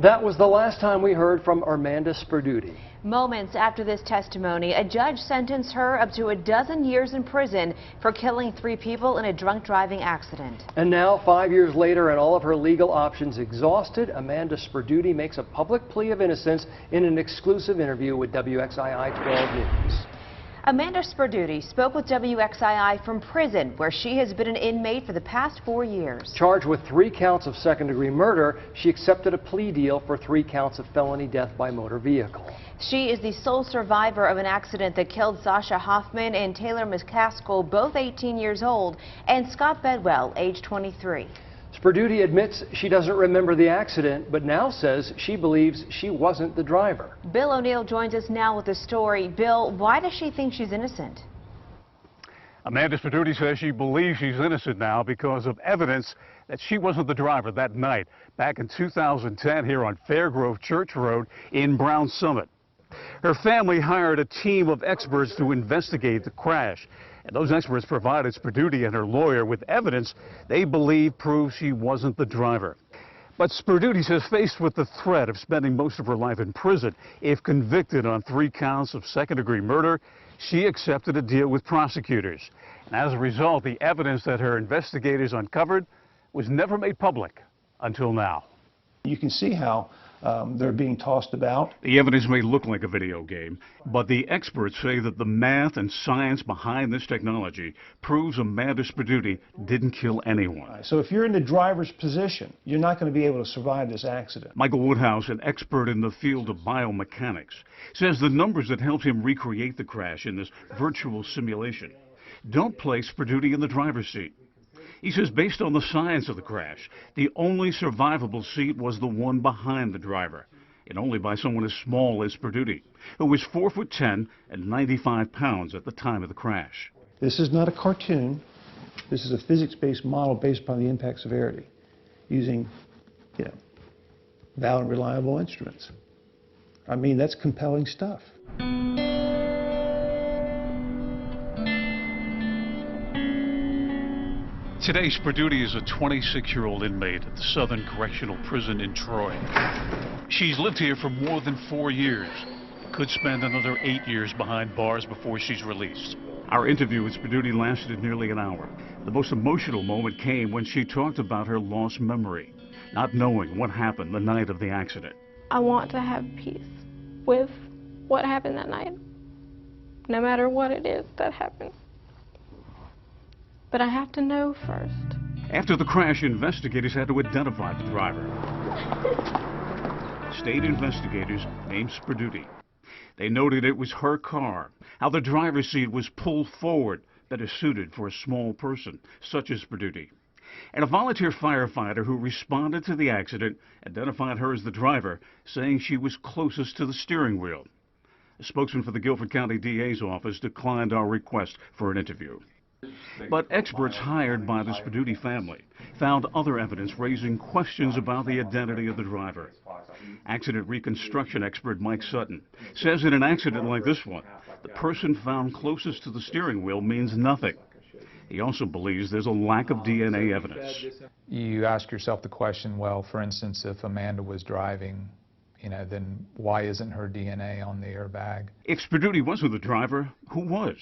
That was the last time we heard from Armanda Sperduti. Moments after this testimony, a judge sentenced her up to 12 years in prison for killing 3 people in a drunk driving accident. And now, 5 years later, and all of her legal options exhausted, Amanda Sperduti makes a public plea of innocence in an exclusive interview with WXII 12 News. Amanda Sperduti spoke with WXII from prison, where she has been an inmate for the past 4 years. Charged with 3 counts of second-degree murder, she accepted a plea deal for 3 counts of felony death by motor vehicle. She is the sole survivor of an accident that killed Sasha Hoffman and Taylor McCaskill, both 18 years old, and Scott Bedwell, age 23. Sperduti admits she doesn't remember the accident, but now says she believes she wasn't the driver. Bill O'Neill joins us now with the story. Bill, why does she think she's innocent? Amanda Sperduti says she believes she's innocent now because of evidence that she wasn't the driver that night back in 2010 here on Fairgrove Church Road in Brown Summit. Her family hired a team of experts to investigate the crash. And those experts provided Sperduti and her lawyer with evidence they believe proves she wasn't the driver. But Sperduti says faced with the threat of spending most of her life in prison if convicted on 3 counts of second-degree murder, she accepted a deal with prosecutors. And as a result, the evidence that her investigators uncovered was never made public until now. You can see how they're being tossed about. The evidence may look like a video game, but the experts say that the math and science behind this technology proves Amanda Sperduti didn't kill anyone. So if you're in the driver's position, you're not going to be able to survive this accident. Michael Woodhouse, an expert in the field of biomechanics, says the numbers that helped him recreate the crash in this virtual simulation don't place Sperduti in the driver's seat. He says based on the science of the crash, the only survivable seat was the one behind the driver, and only by someone as small as Sperduti, who was 4'10" and 95 pounds at the time of the crash. This is not a cartoon. This is a physics-based model based upon the impact severity, using, valid, reliable instruments. I mean, that's compelling stuff. Today, Sperduti is a 26-year-old inmate at the Southern Correctional Prison in Troy. She's lived here for more than 4 years. Could spend another 8 years behind bars before she's released. Our interview with Sperduti lasted nearly an hour. The most emotional moment came when she talked about her lost memory, not knowing what happened the night of the accident. I want to have peace with what happened that night, no matter what it is that happened. But I have to know first. After the crash, investigators had to identify the driver. State investigators named Sperduti. They noted it was her car, how the driver's seat was pulled forward, that is suited for a small person, such as Sperduti. And a volunteer firefighter who responded to the accident identified her as the driver, saying she was closest to the steering wheel. A spokesman for the Guilford County DA's office declined our request for an interview. But experts hired by the Sperduti family found other evidence raising questions about the identity of the driver. Accident reconstruction expert Mike Sutton says in an accident like this one, the person found closest to the steering wheel means nothing. He also believes there's a lack of DNA evidence. You ask yourself the question, well, for instance, if Amanda was driving, then why isn't her DNA on the airbag? If Sperduti wasn't the driver, who was?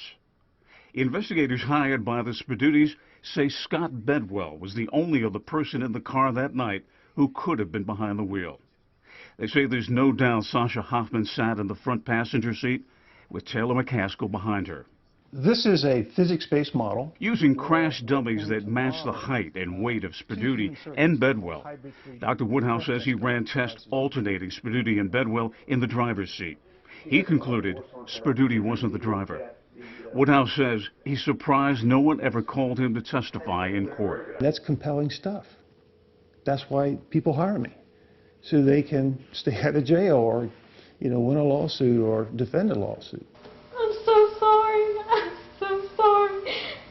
Investigators hired by the Sperdutis say Scott Bedwell was the only other person in the car that night who could have been behind the wheel. They say there's no doubt Sasha Hoffman sat in the front passenger seat with Taylor McCaskill behind her. This is a physics-based model. Using crash dummies that match the height and weight of Sperduti and Bedwell, Dr. Woodhouse says he ran tests alternating Sperduti and Bedwell in the driver's seat. He concluded Sperduti wasn't the driver. Woodhouse says he's surprised no one ever called him to testify in court. That's compelling stuff. That's why people hire me, so they can stay out of jail or, win a lawsuit or defend a lawsuit. I'm so sorry. I'm so sorry.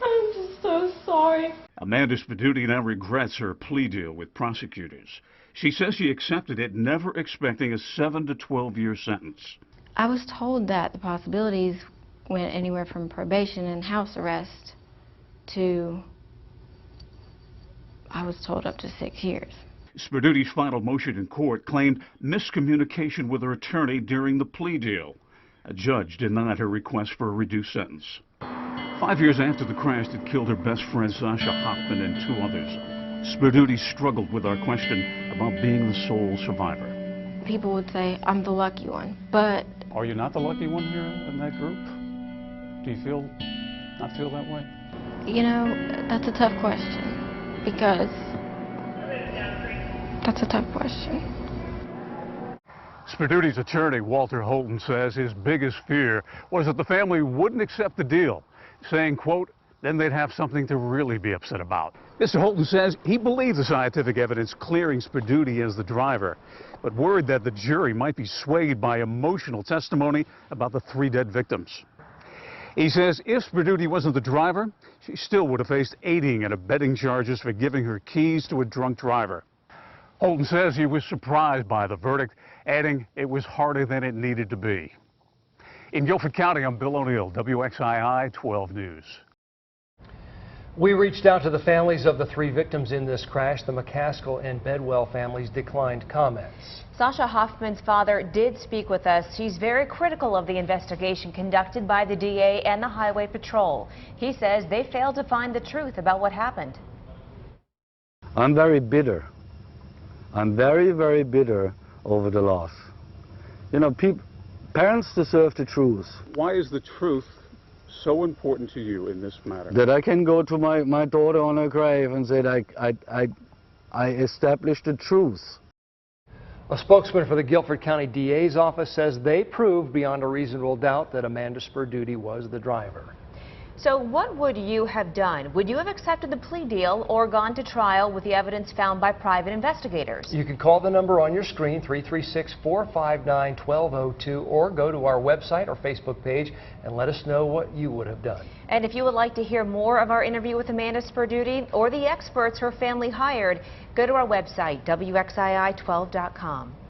I'm just so sorry. Amanda Sperduti now regrets her plea deal with prosecutors. She says she accepted it, never expecting a 7 to 12-year sentence. I was told that the possibilities went anywhere from probation and house arrest to, I was told, up to 6 years. Sperduti's final motion in court claimed miscommunication with her attorney during the plea deal. A judge denied her request for a reduced sentence. 5 years after the crash that killed her best friend Sasha Hoffman and 2 others, Sperduti struggled with our question about being the sole survivor. People would say I'm the lucky one, but Are you not the lucky one here in that group? Do you not feel that way? you know, that's a tough question because that's a tough question. Sperduti's attorney, Walter Holton, says his biggest fear was that the family wouldn't accept the deal, saying, quote, then they'd have something to really be upset about. Mr. Holton says he believes the scientific evidence clearing Sperduti as the driver, but worried that the jury might be swayed by emotional testimony about the 3 dead victims. He says if Sperduti wasn't the driver, she still would have faced aiding and abetting charges for giving her keys to a drunk driver. Holton says he was surprised by the verdict, adding it was harder than it needed to be. In Guilford County, I'm Bill O'Neill, WXII 12 News. We reached out to the families of the 3 victims in this crash. The McCaskill and Bedwell families declined comments. Sasha Hoffman's father did speak with us. He's very critical of the investigation conducted by the DA and the Highway Patrol. He says they failed to find the truth about what happened. I'm very bitter. I'm very, very bitter over the loss. You know, parents deserve the truth. Why is the truth so important to you in this matter? That I can go to my daughter on her grave and say that I established the truth. A spokesman for the Guilford County DA's office says they proved beyond a reasonable doubt that Amanda Sperduti was the driver. So what would you have done? Would you have accepted the plea deal or gone to trial with the evidence found by private investigators? You can call the number on your screen, 336-459-1202, or go to our website or Facebook page and let us know what you would have done. And if you would like to hear more of our interview with Amanda Sperduti or the experts her family hired, go to our website, WXII12.com.